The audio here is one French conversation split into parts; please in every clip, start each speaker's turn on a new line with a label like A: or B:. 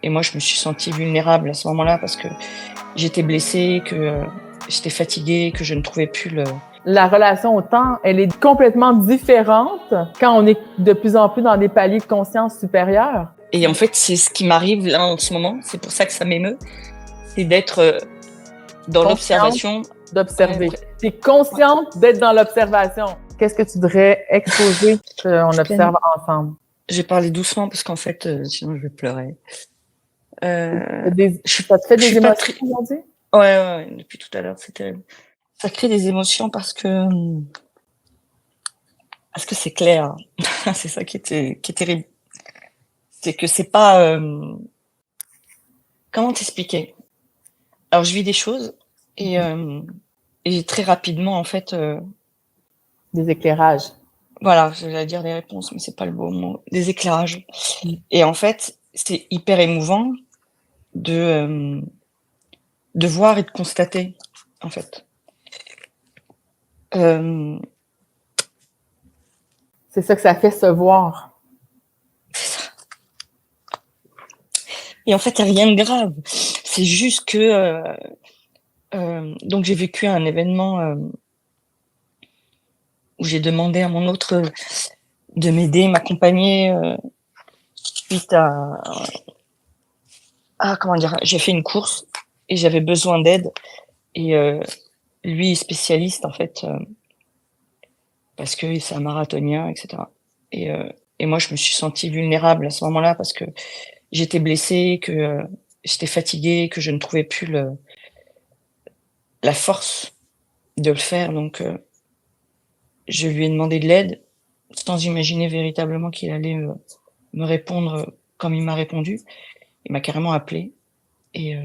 A: Et moi, je me suis sentie vulnérable à ce moment-là parce que j'étais blessée, que j'étais fatiguée, que je ne trouvais plus le...
B: La relation au temps, elle est complètement différente quand on est de plus en plus dans des paliers de conscience supérieurs.
A: Et en fait, c'est ce qui m'arrive là en ce moment, c'est pour ça que ça m'émeut, c'est d'être dans l'observation.
B: D'observer. Tu es consciente d'être dans l'observation. Qu'est-ce que tu voudrais exposer qu'on observe ensemble?
A: Je vais parler doucement parce qu'en fait, sinon je vais pleurer.
B: Ça te fait des émotions aujourd'hui?
A: Ouais, depuis tout à l'heure, c'est terrible. Ça crée des émotions parce que c'est clair. C'est ça qui est terrible. C'est que c'est pas... Comment t'expliquer? Alors, je vis des choses et très rapidement, en fait...
B: Des éclairages.
A: Voilà, j'allais dire des réponses, mais c'est pas le bon mot. Des éclairages. Et en fait, c'est hyper émouvant de voir et de constater, en fait.
B: C'est ça que ça fait se voir.
A: C'est ça. Et en fait, il n'y a rien de grave. C'est juste que... donc, j'ai vécu un événement où j'ai demandé à mon autre de m'aider, m'accompagner suite à comment dire, j'ai fait une course et j'avais besoin d'aide et lui est spécialiste en fait parce que c'est un marathonien, etc. Et moi je me suis sentie vulnérable à ce moment-là parce que j'étais blessée, que j'étais fatiguée, que je ne trouvais plus la force de le faire, donc je lui ai demandé de l'aide sans imaginer véritablement qu'il allait me répondre comme il m'a répondu. Il m'a carrément appelé et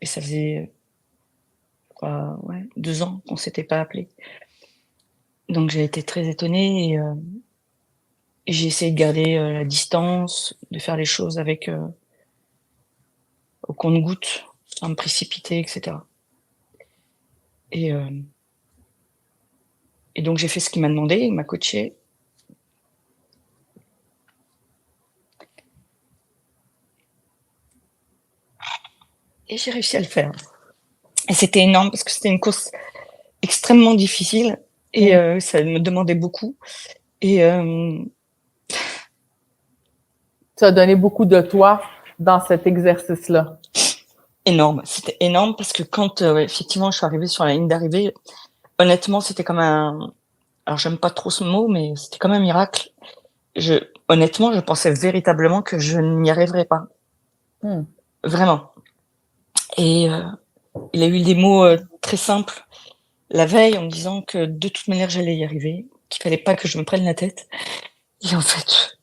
A: ça faisait 2 ans qu'on s'était pas appelé. Donc j'ai été très étonnée et j'ai essayé de garder la distance, de faire les choses avec au compte-gouttes, sans me précipiter, etc. Et donc j'ai fait ce qu'il m'a demandé, il m'a coachée. Et j'ai réussi à le faire. Et c'était énorme parce que c'était une course extrêmement difficile et ça me demandait beaucoup. Et
B: tu as donné beaucoup de toi dans cet exercice-là.
A: Énorme. C'était énorme parce que quand effectivement je suis arrivée sur la ligne d'arrivée, honnêtement, c'était comme alors j'aime pas trop ce mot, mais c'était comme un miracle. Honnêtement, je pensais véritablement que je n'y arriverais pas. Vraiment. Et il a eu des mots très simples la veille en me disant que de toute manière j'allais y arriver, qu'il fallait pas que je me prenne la tête. Et en fait,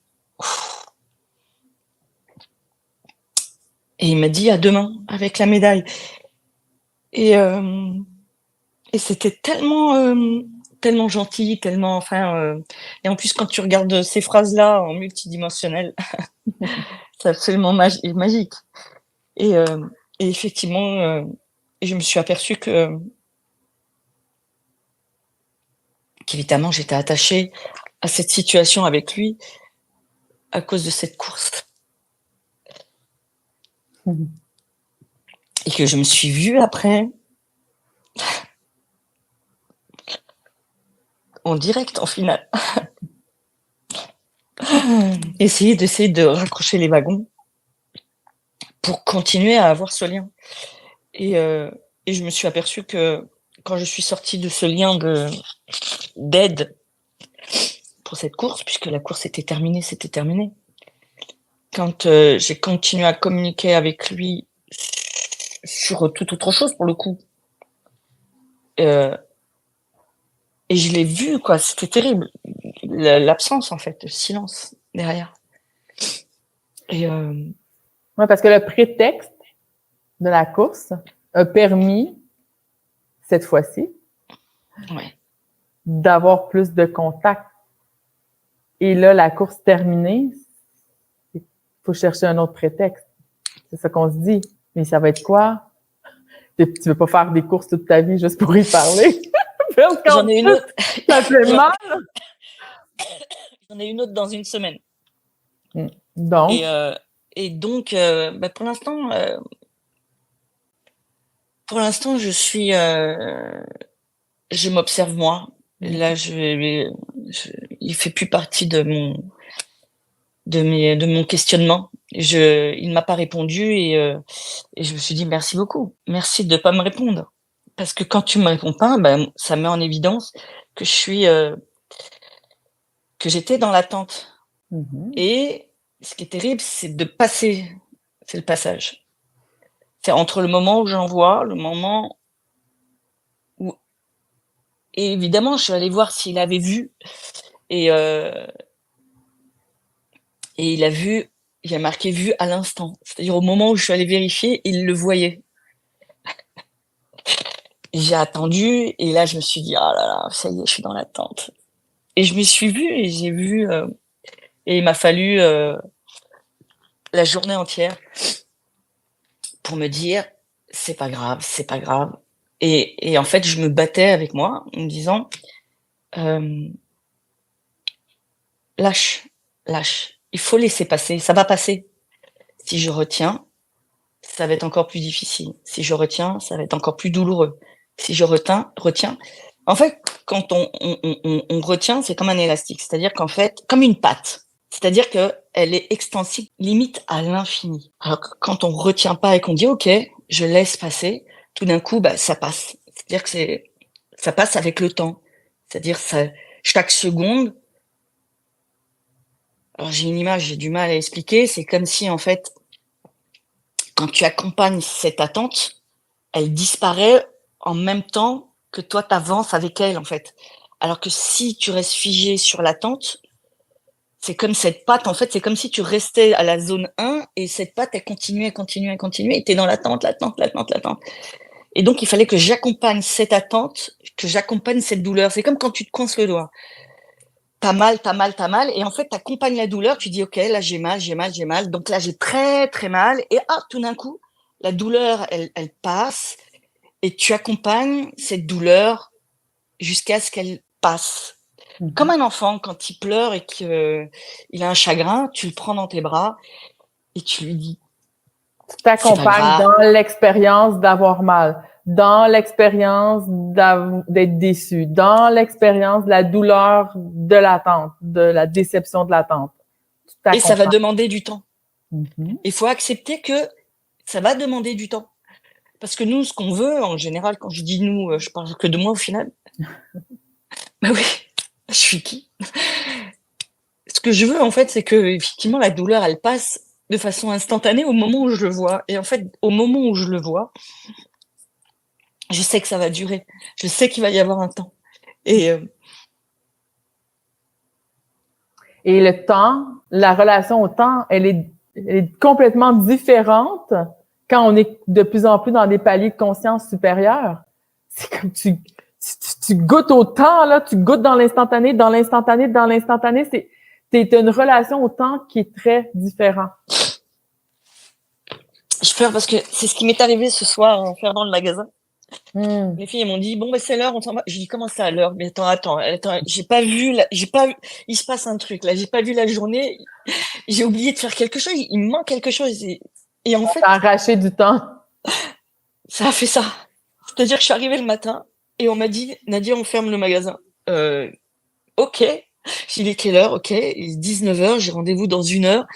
A: et il m'a dit à demain avec la médaille. Et c'était tellement gentil, tellement, enfin, et en plus quand tu regardes ces phrases-là en multidimensionnel, c'est absolument magique. Et effectivement, je me suis aperçue qu'évidemment j'étais attachée à cette situation avec lui à cause de cette course. Et que je me suis vue après en direct, en finale. Essayer de raccrocher les wagons pour continuer à avoir ce lien. Et je me suis aperçue que quand je suis sortie de ce lien d'aide pour cette course, puisque la course était terminée, c'était terminé. Quand j'ai continué à communiquer avec lui sur toute autre chose, pour le coup, et je l'ai vu, quoi, c'était terrible. L'absence, en fait, le silence derrière. Et
B: ouais, parce que le prétexte de la course a permis, cette fois-ci, d'avoir plus de contact. Et là, la course terminée, il faut chercher un autre prétexte. C'est ça qu'on se dit. Mais ça va être quoi? Tu veux pas faire des courses toute ta vie juste pour y parler?
A: J'en ai une autre.
B: Ça fait mal.
A: J'en ai une autre dans une semaine.
B: Donc?
A: et donc, pour l'instant, je m'observe moi. Là, il fait plus partie de mon questionnement. Il m'a pas répondu et je me suis dit: «Merci beaucoup. Merci de pas me répondre». Parce que quand tu me réponds pas, ça met en évidence que que j'étais dans l'attente
B: Mhm.
A: et ce qui est terrible, c'est c'est le passage. C'est entre le moment où j'envoie, le moment où et évidemment, je suis allée voir s'il avait vu et heu et il a marqué «vu à l'instant». C'est-à-dire au moment où je suis allée vérifier, il le voyait. J'ai attendu et là, je me suis dit: «Ah là là, ça y est, je suis dans l'attente» et je me suis vue et j'ai vu, et il m'a fallu, la journée entière pour me dire: c'est pas grave» et en fait, je me battais avec moi en me disant, hem: «Lâche, lâche, il faut laisser passer, ça va passer. Si je retiens, ça va être encore plus difficile. Si je retiens, ça va être encore plus douloureux. Si je retiens» en fait, quand on retient, c'est comme un élastique, c'est-à-dire qu'en fait comme une pâte, c'est-à-dire qu'elle est extensible limite à l'infini. Alors que quand on retient pas et qu'on dit: «OK, je laisse passer», tout d'un coup, ça passe. C'est-à-dire que ça passe avec le temps. C'est-à-dire ça chaque seconde alors j'ai une image, j'ai du mal à expliquer, c'est comme si en fait, quand tu accompagnes cette attente, elle disparaît en même temps que toi tu avances avec elle, en fait. Alors que si tu restes figé sur l'attente, c'est comme cette patte, en fait, c'est comme si tu restais à la zone 1 et cette patte, elle continuait, continuait, continuait et tu es dans l'attente, l'attente, l'attente, l'attente. Et donc il fallait que j'accompagne cette attente, que j'accompagne cette douleur. C'est comme quand tu te coinces le doigt. Tu as mal et en fait, tu accompagnes la douleur, tu dis: «OK, là j'ai mal, j'ai mal, j'ai mal». Donc là, j'ai très, très mal et tout d'un coup, la douleur, elle passe et tu accompagnes cette douleur jusqu'à ce qu'elle passe. Comme
B: Mhm.
A: un enfant quand il pleure et qu'il a un chagrin, tu le prends dans tes bras et tu lui dis:
B: Tu
A: «C'est pas
B: t'accompagnes
A: grave».
B: dans l'expérience d'avoir mal, dans l'expérience d'être déçu, dans l'expérience de la douleur de l'attente, de la déception de l'attente. Tu
A: Et ça va
B: t'accompagnes.
A: demander du temps.
B: Mhm.
A: Il faut accepter que ça va demander du temps. Parce que nous, ce qu'on veut, en général, quand je dis nous, je parle que de moi au final. Bah oui, je suis qui? Ce que je veux, en fait, c'est que effectivement la douleur, elle passe de façon instantanée au moment où je le vois et en fait, au moment où je le vois, je sais que ça va durer. Je sais qu'il va y avoir un temps et
B: Et le temps, la relation au temps, elle est complètement différente quand on est de plus en plus dans des paliers de conscience supérieurs. C'est comme tu goûtes au temps, là, tu goûtes dans l'instantané, dans l'instantané, dans l'instantané. T'as une relation au temps qui est très différente.
A: je pleure parce que c'est ce qui m'est arrivé ce soir en fermant le magasin.
B: Hmm.
A: Les filles, elles m'ont dit: «Bon, c'est l'heure, on s'en va». Je dis: «Comment ça, à l'heure? Mais attends, j'ai pas vu la j'ai pas il se passe un truc là, j'ai pas vu la journée, j'ai oublié de faire quelque chose, il me manque quelque chose» et en fait,
B: T'as arraché du temps.
A: ça a fait ça. C'est-à-dire que je suis arrivée le matin et on m'a dit: «Nadia, on ferme le magasin». Heu, OK. Il est quelle heure? OK, il est 19h, j'ai rendez-vous dans 1 heure.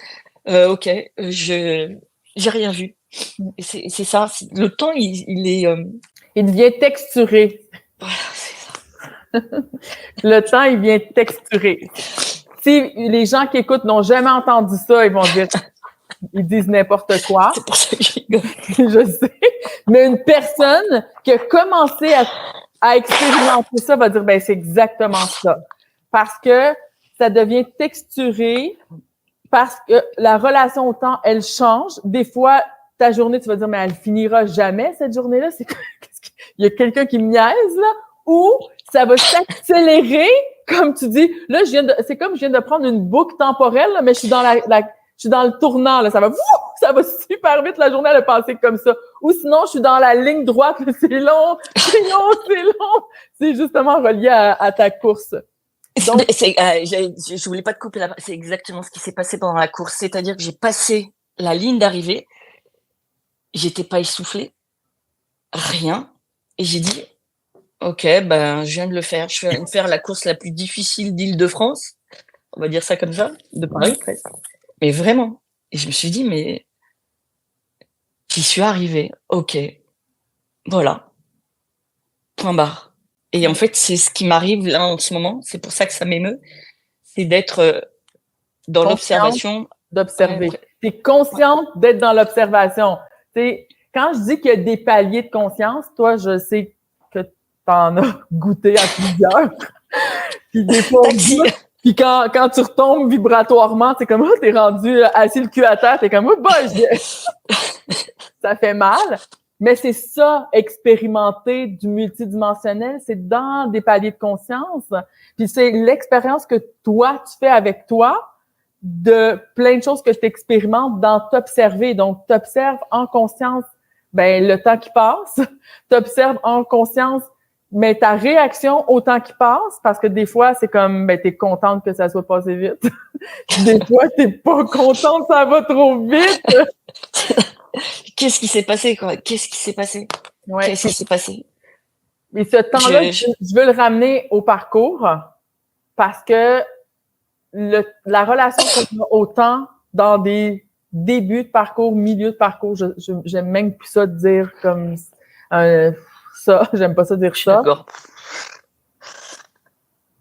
A: OK, j'ai rien vu et c'est ça, le temps il est,
B: Il devient texturé.
A: voilà, c'est ça.
B: Le temps, il vient texturé. Si les gens qui écoutent n'ont jamais entendu ça, ils vont dire, ils disent n'importe quoi.
A: C'est pour ça que je rigole.
B: Je sais. Mais une personne qui a commencé à expérimenter ça va dire, ben, c'est exactement ça. Parce que ça devient texturé, parce que la relation au temps, elle change. Des fois, ta journée, tu vas dire, mais elle finira jamais, cette journée-là. Il y a quelqu'un qui me niaise, là. Ou ça va s'accélérer, comme tu dis. Là, c'est comme je viens de prendre une boucle temporelle, là, mais je suis dans je suis dans le tournant, là. Ça va super vite, la journée, elle a passé comme ça. Ou sinon, je suis dans la ligne droite, là, c'est long, c'est long, c'est long. C'est justement relié à ta course. Donc,
A: Je voulais pas te couper là, c'est exactement ce qui s'est passé pendant la course. C'est-à-dire que j'ai passé la ligne d'arrivée, j'étais pas essoufflée, rien. Et j'ai dit: «OK, ben, je viens de le faire. Je viens de faire la course la plus difficile d'Île-de-France», on va dire ça comme ça, de Paris presque. Mais vraiment. Et je me suis dit: «Mais j'y suis arrivée. OK, voilà, point barre». Et en fait, c'est ce qui m'arrive là en ce moment. C'est pour ça que ça m'émeut. C'est d'être, dans
B: Consciente
A: l'observation.
B: d'observer.
A: Ouais,
B: Tu es consciente d'être dans l'observation. Tu sais, quand je dis qu'il y a des paliers de conscience, toi, je sais que tu en as goûté à plusieurs. Puis des fois, on
A: taxi.
B: goûte. Puis quand tu retombes vibratoirement, c'est comme, oh, t'es rendu assis le cul à terre, t'es comme, oh, ça fait mal. Mais c'est ça, expérimenter du multidimensionnel, c'est dans des paliers de conscience. Puis c'est l'expérience que toi, tu fais avec toi de plein de choses que tu expérimentes dans t'observer. Donc, t'observes en conscience, ben, le temps qui passe. T'observes en conscience, mais ta réaction au temps qui passe, parce que des fois, c'est comme, ben, t'es contente que ça soit passé vite. Des fois, t'es pas contente, ça va trop vite.
A: Qu'est-ce qui s'est passé, quoi? Qu'est-ce qui s'est passé?
B: Ouais.
A: Qu'est-ce qui s'est passé?
B: Et ce temps-là,
A: Je
B: je veux le ramener au parcours parce que la relation qu'on a au temps dans des débuts de parcours, milieu de parcours, j'aime même plus ça de dire comme ça, j'aime pas ça dire
A: suis
B: ça.
A: d'accord.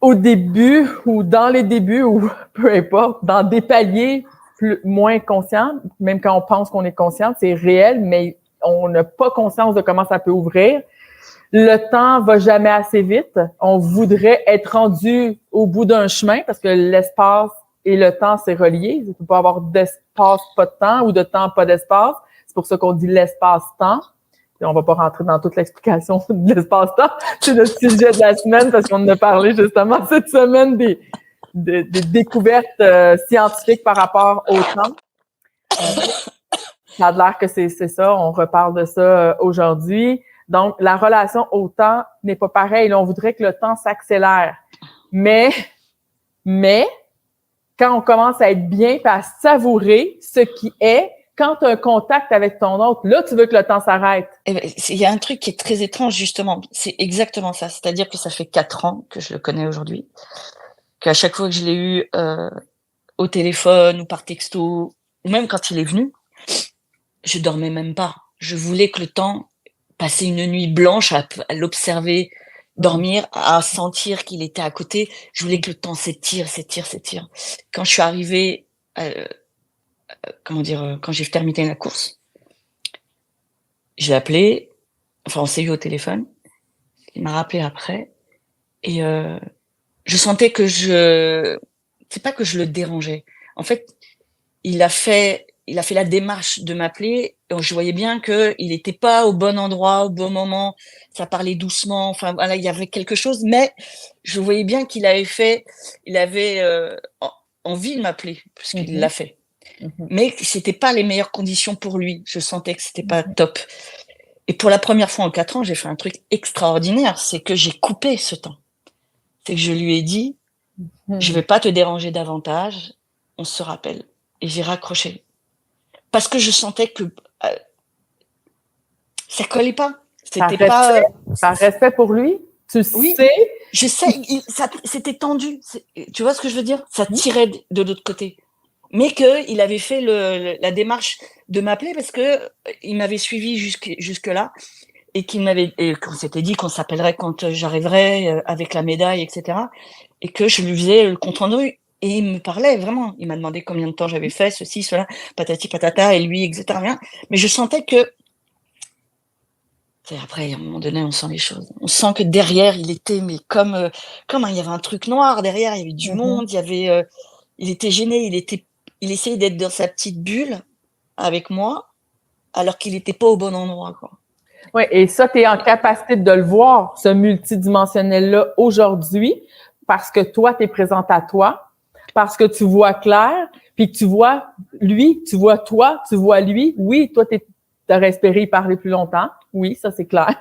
B: Au début ou dans les débuts ou peu importe, dans des paliers moins conscients, même quand on pense qu'on est conscient, c'est réel, mais on n'a pas conscience de comment ça peut ouvrir. Le temps va jamais assez vite. On voudrait être rendu au bout d'un chemin parce que l'espace et le temps, c'est relié. Il ne peut pas avoir d'espace, pas de temps, ou de temps, pas d'espace. C'est pour ça qu'on dit l'espace-temps. Et on va pas rentrer dans toute l'explication de l'espace-temps. C'est notre sujet de la semaine parce qu'on en a parlé justement cette semaine des découvertes scientifiques par rapport au temps. Ça a l'air que c'est ça. On reparle de ça aujourd'hui. Donc, la relation au temps n'est pas pareille. Là, on voudrait que le temps s'accélère. Mais, quand on commence à être bien et à savourer ce qui est, quand tu as un contact avec ton autre, là, tu veux que le temps s'arrête.
A: Eh ben, il y a un truc qui est très étrange, justement. C'est exactement ça. C'est-à-dire que ça fait 4 ans que je le connais aujourd'hui, qu'à chaque fois que je l'ai eu au téléphone ou par texto, ou même quand il est venu, je dormais même pas. Je voulais que le temps, passer une nuit blanche à l'observer, dormir, à sentir qu'il était à côté. Je voulais que le temps s'étire. Quand je suis arrivée, quand j'ai terminé la course, j'ai appelé, enfin on s'est eu au téléphone, il m'a rappelé après, et je sentais que c'est pas que je le dérangeais. En fait, il a fait la démarche de m'appeler. Je voyais bien que il était pas au bon endroit, au bon moment. Ça parlait doucement. Enfin, voilà, il y avait quelque chose, mais je voyais bien qu'il avait envie de m'appeler, puisqu'il l'a fait. Mais c'était pas les meilleures conditions pour lui. Je sentais que c'était pas top. Et pour la première fois en 4 ans, j'ai fait un truc extraordinaire. C'est que j'ai coupé ce temps. C'est que je lui ai dit, je vais pas te déranger davantage. On se rappelle. Et j'ai raccroché. Parce que je sentais que ça collait pas. C'était pas.
B: Par respect pour lui,
A: Oui,
B: sais.
A: je sais, c'était tendu. Tu vois ce que je veux dire? Ça tirait de l'autre côté. Mais qu'il avait fait la démarche de m'appeler parce que il m'avait suivi jusque-là et qu'on s'était dit qu'on s'appellerait quand j'arriverais avec la médaille, etc. Et que je lui faisais le compte rendu. Et il me parlait vraiment. Il m'a demandé combien de temps j'avais fait, ceci, cela, patati patata, et lui, etc. Mais je sentais que. Après, à un moment donné, on sent les choses. On sent que derrière, il était, mais comme il y avait un truc noir derrière, il y avait du monde, il était gêné, il essayait d'être dans sa petite bulle avec moi, alors qu'il n'était pas au bon endroit, quoi.
B: Oui, et ça, tu es en capacité de le voir, ce multidimensionnel-là, aujourd'hui, parce que toi, tu es présente à toi, parce que tu vois clair, puis que tu vois lui, tu vois toi, tu vois lui. Oui, toi, t'as respiré et parlé plus longtemps. Oui, ça, c'est clair.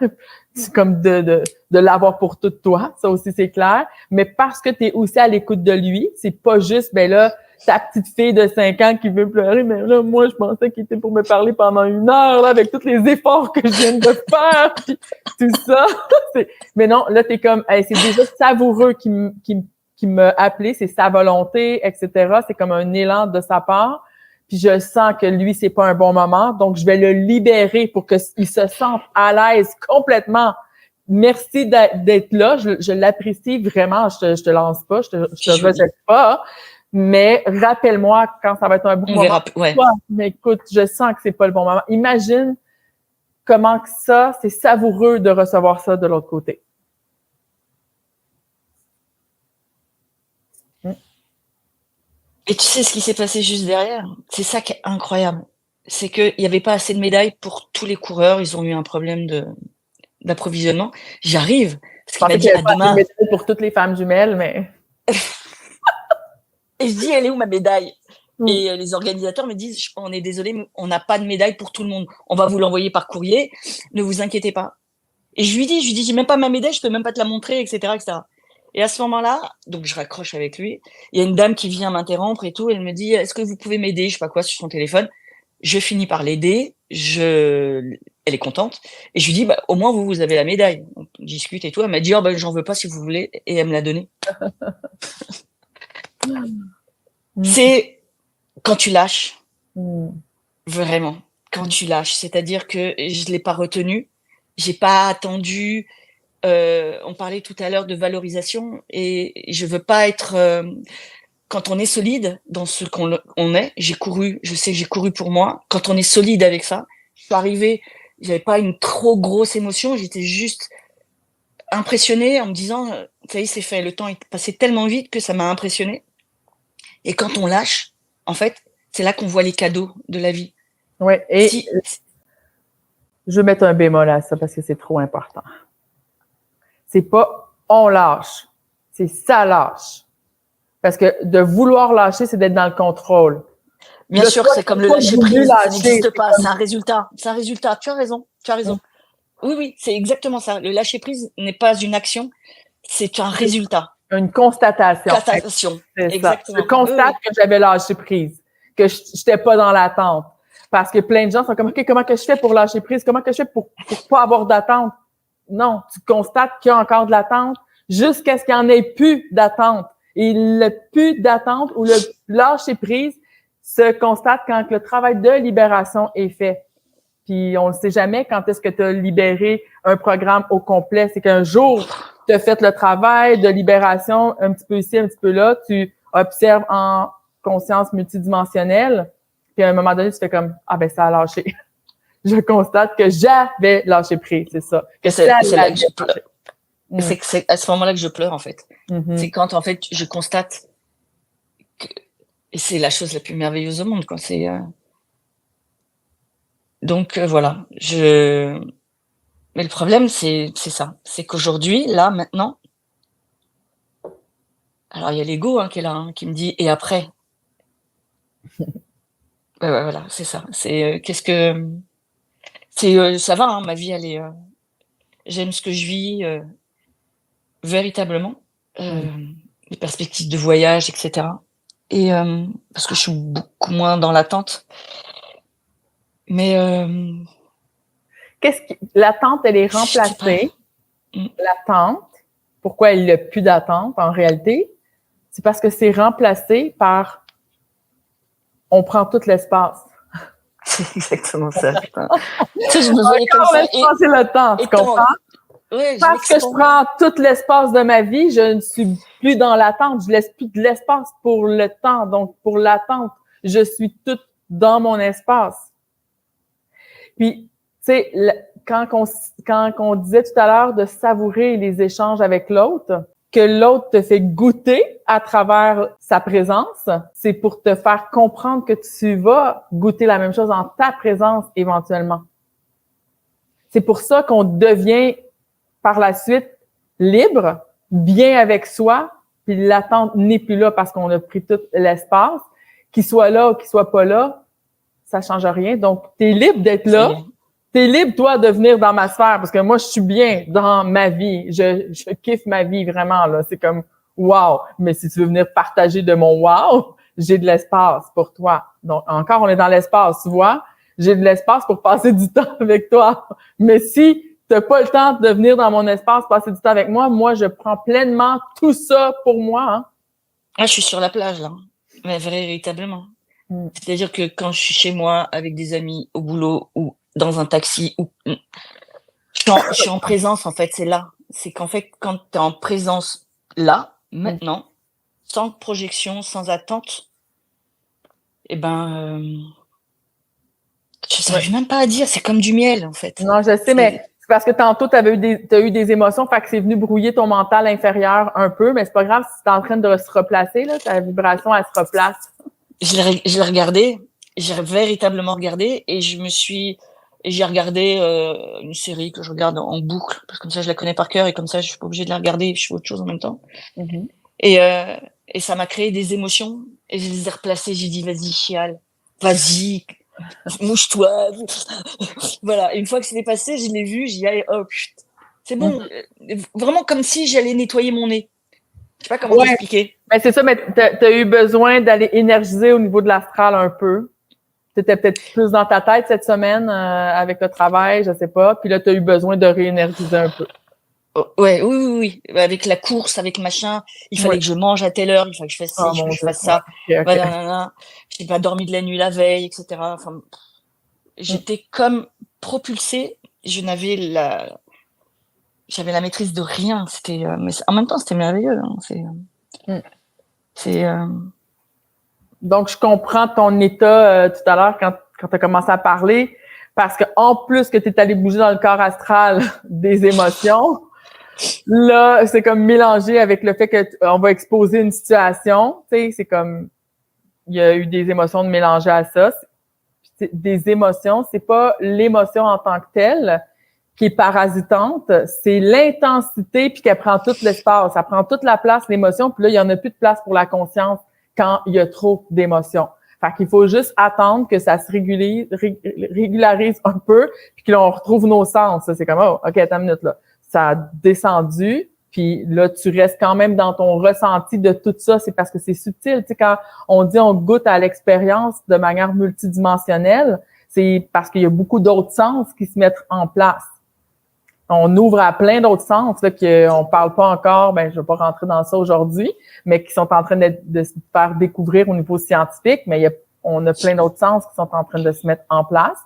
B: C'est comme de l'avoir pour tout toi. Ça aussi, c'est clair. Mais parce que tu es aussi à l'écoute de lui, c'est pas juste, ben là, ta petite fille de 5 ans qui veut pleurer, mais là, moi, je pensais qu'il était pour me parler pendant 1 heure, là, avec tous les efforts que je viens de faire, puis tout ça. Mais non, là, t'es comme, hey, c'est déjà savoureux qui m'a appelé, c'est sa volonté, etc. C'est comme un élan de sa part. Puis je sens que lui, c'est pas un bon moment, donc je vais le libérer pour qu'il se sente à l'aise complètement. Merci d'être là, je l'apprécie vraiment, je te lance pas, je te rejette pas, mais rappelle-moi quand ça va être un bon moment.
A: Ouais.
B: Mais écoute, je sens que c'est pas le bon moment. Imagine comment que ça, c'est savoureux de recevoir ça de l'autre côté.
A: Et tu sais ce qui s'est passé juste derrière? C'est ça qui est incroyable. C'est qu'il n'y avait pas assez de médailles pour tous les coureurs. Ils ont eu un problème d'approvisionnement. J'arrive. Parce qu'il m'a dit à demain.
B: Pour toutes les femmes jumelles, mais.
A: Et je dis, elle est où ma médaille? Et les organisateurs me disent, on est désolé, mais on n'a pas de médaille pour tout le monde. On va vous l'envoyer par courrier. Ne vous inquiétez pas. Et je lui dis, j'ai même pas ma médaille, je peux même pas te la montrer, etc., etc. Et à ce moment-là, donc je raccroche avec lui. Il y a une dame qui vient m'interrompre et tout. Elle me dit, est-ce que vous pouvez m'aider? Je sais pas quoi, sur son téléphone. Je finis par l'aider. Elle est contente. Et je lui dis, au moins, vous avez la médaille. On discute et tout. Elle m'a dit, j'en veux pas si vous voulez. Et elle me l'a donnée. C'est quand tu lâches. Vraiment. Quand tu lâches. C'est-à-dire que je l'ai pas retenu. J'ai pas attendu. On parlait tout à l'heure de valorisation et je veux pas être quand on est solide dans ce qu'on est. Je sais que j'ai couru pour moi. Quand on est solide avec ça, je suis arrivée, j'avais pas une trop grosse émotion, j'étais juste impressionnée en me disant ça y est, c'est fait. Le temps est passé tellement vite que ça m'a impressionnée. Et quand on lâche, en fait, c'est là qu'on voit les cadeaux de la vie.
B: Ouais. Et je vais mettre un bémol à ça parce que c'est trop important. C'est pas on lâche, c'est ça lâche. Parce que de vouloir lâcher, c'est d'être dans le contrôle.
A: Bien sûr, c'est comme le lâcher prise, ça n'existe pas, c'est un résultat. C'est un résultat, tu as raison. Oui, c'est exactement ça. Le lâcher prise n'est pas une action, c'est un résultat.
B: Une constatation.
A: C'est
B: exactement. Ça. Je constate que j'avais lâché prise, que je n'étais pas dans l'attente. Parce que plein de gens sont comme, OK, comment que je fais pour lâcher prise? Comment que je fais pour pas avoir d'attente? Non, tu constates qu'il y a encore de l'attente jusqu'à ce qu'il n'y en ait plus d'attente. Et le plus d'attente ou le lâcher prise se constate quand le travail de libération est fait. Puis on ne sait jamais quand est-ce que tu as libéré un programme au complet. C'est qu'un jour, tu as fait le travail de libération un petit peu ici, un petit peu là. Tu observes en conscience multidimensionnelle. Puis à un moment donné, tu fais comme, ça a lâché. Je constate que j'avais lâché prise, c'est ça.
A: C'est là que je pleure. C'est à ce moment-là que je pleure, en fait. C'est quand, en fait, je constate que et c'est la chose la plus merveilleuse au monde, quoi. C'est donc voilà. Mais le problème, c'est ça. C'est qu'aujourd'hui, là, maintenant, alors il y a l'ego qui est là, qui me dit et après. Voilà, c'est ça. C'est qu'est-ce que c'est ça va, ma vie, elle est. J'aime ce que je vis véritablement, les perspectives de voyage, etc. Et parce que je suis beaucoup moins dans l'attente. Mais
B: l'attente, elle est remplacée. L'attente, pourquoi il n'y a plus d'attente en réalité? C'est parce que c'est remplacé par on prend tout l'espace.
A: C'est exactement ça. Putain. Je me voyais comme ça.
B: C'est le temps, tu comprends?
A: Ouais,
B: parce que je prends tout l'espace de ma vie, je ne suis plus dans l'attente. Je laisse plus de l'espace pour le temps, donc pour l'attente. Je suis toute dans mon espace. Puis, tu sais, quand on disait tout à l'heure de savourer les échanges avec l'autre, que l'autre te fait goûter à travers sa présence, c'est pour te faire comprendre que tu vas goûter la même chose en ta présence éventuellement. C'est pour ça qu'on devient par la suite libre, bien avec soi, puis l'attente n'est plus là parce qu'on a pris tout l'espace. Qu'il soit là ou qu'il soit pas là, ça change rien. Donc, tu es libre d'être là. Tu es libre, toi, de venir dans ma sphère parce que moi, je suis bien dans ma vie. Je kiffe ma vie vraiment, là. C'est comme wow. Mais si tu veux venir partager de mon wow, j'ai de l'espace pour toi. Donc, encore, on est dans l'espace, tu vois. J'ai de l'espace pour passer du temps avec toi. Mais si t'as pas le temps de venir dans mon espace, passer du temps avec moi, moi, je prends pleinement tout ça pour moi. Hein.
A: Ah, je suis sur la plage, là. Mais véritablement. C'est-à-dire que quand je suis chez moi, avec des amis, au boulot, ou dans un taxi, ou je suis en présence, en fait, c'est là. C'est qu'en fait, quand tu es en présence là, maintenant, sans projection, sans attente, eh ben, je n'arrive même pas à dire, c'est comme du miel, en fait.
B: Non, je sais, mais c'est parce que tantôt, t'as eu des émotions, fait que c'est venu brouiller ton mental inférieur un peu, mais c'est pas grave si t'es en train de se replacer, là, ta vibration, elle se replace.
A: Je l'ai regardé, j'ai véritablement regardé, et j'ai regardé une série que je regarde en boucle, parce que comme ça je la connais par cœur, et comme ça je suis pas obligée de la regarder et je fais autre chose en même temps. Et ça m'a créé des émotions, et je les ai replacées, j'ai dit vas-y chiale, vas-y, mouche-toi. Voilà, et une fois que c'était passé, je l'ai vu, j'ai dit allez hop, c'est bon, vraiment comme si j'allais nettoyer mon nez. Je sais pas comment t'expliquer.
B: Ben c'est ça, mais t'as eu besoin d'aller énergiser au niveau de l'astral un peu. T'étais peut-être plus dans ta tête cette semaine avec le travail, je sais pas. Puis là, t'as eu besoin de réénergiser un peu.
A: Oui. Avec la course, avec machin, il fallait que je mange à telle heure, il fallait que je fasse ci, que je fasse ça.
B: Okay.
A: J'ai pas dormi de la nuit la veille, etc. Enfin, j'étais comme propulsée. J'avais la maîtrise de rien. C'était, mais en même temps, c'était merveilleux. Hein.
B: Donc, je comprends ton état tout à l'heure quand tu as commencé à parler, parce que en plus que tu es allé bouger dans le corps astral des émotions, là, c'est comme mélangé avec le fait que on va exposer une situation. Tu sais, c'est comme il y a eu des émotions de mélanger à ça. Des émotions, c'est pas l'émotion en tant que telle qui est parasitante, c'est l'intensité puis qu'elle prend tout l'espace, elle prend toute la place, l'émotion, puis là, il y en a plus de place pour la conscience quand il y a trop d'émotions. Fait qu'il faut juste attendre que ça se régularise un peu, puis que l'on retrouve nos sens. C'est comme, oh, OK, attends une minute, là. Ça a descendu, puis là, tu restes quand même dans ton ressenti de tout ça. C'est parce que c'est subtil. Tu sais, quand on dit on goûte à l'expérience de manière multidimensionnelle, c'est parce qu'il y a beaucoup d'autres sens qui se mettent en place. On ouvre à plein d'autres sens là, qu'on parle pas encore, ben je vais pas rentrer dans ça aujourd'hui, mais qui sont en train de se faire découvrir au niveau scientifique, mais on a plein d'autres sens qui sont en train de se mettre en place.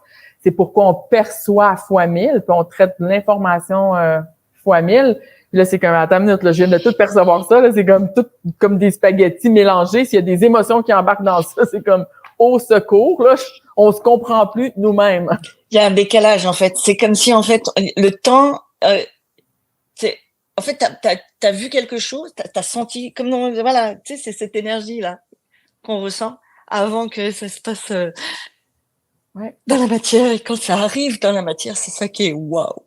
B: C'est pourquoi on perçoit fois 1000, puis on traite l'information fois 1000. Puis là, c'est comme, attends une minute, là, je viens de tout percevoir ça, là, c'est comme tout comme des spaghettis mélangés. S'il y a des émotions qui embarquent dans ça, c'est comme au secours, là, on se comprend plus nous-mêmes.
A: Il y a un décalage, en fait. C'est comme si, en fait, le temps, en fait, t'as vu quelque chose, t'as senti, comme voilà, tu sais, c'est cette énergie-là qu'on ressent avant que ça se passe dans la matière. Et quand ça arrive dans la matière, c'est ça qui est waouh.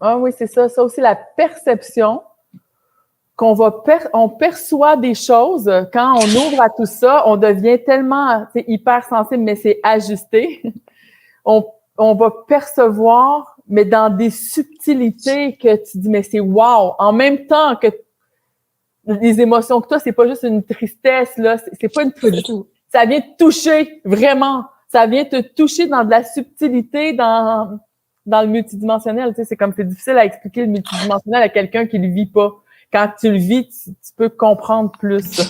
B: Ah oui, c'est ça. Ça aussi, la perception on perçoit des choses. Quand on ouvre à tout ça, on devient tellement hyper sensible, mais c'est ajusté. On va percevoir, mais dans des subtilités que tu dis, mais c'est wow! En même temps que les émotions que toi, c'est pas juste une tristesse, là. C'est pas une tristesse.
A: Du tout.
B: Ça vient te toucher, vraiment. Ça vient te toucher dans de la subtilité, dans le multidimensionnel. Tu sais, c'est comme, c'est difficile à expliquer le multidimensionnel à quelqu'un qui le vit pas. Quand tu le vis, tu peux comprendre plus.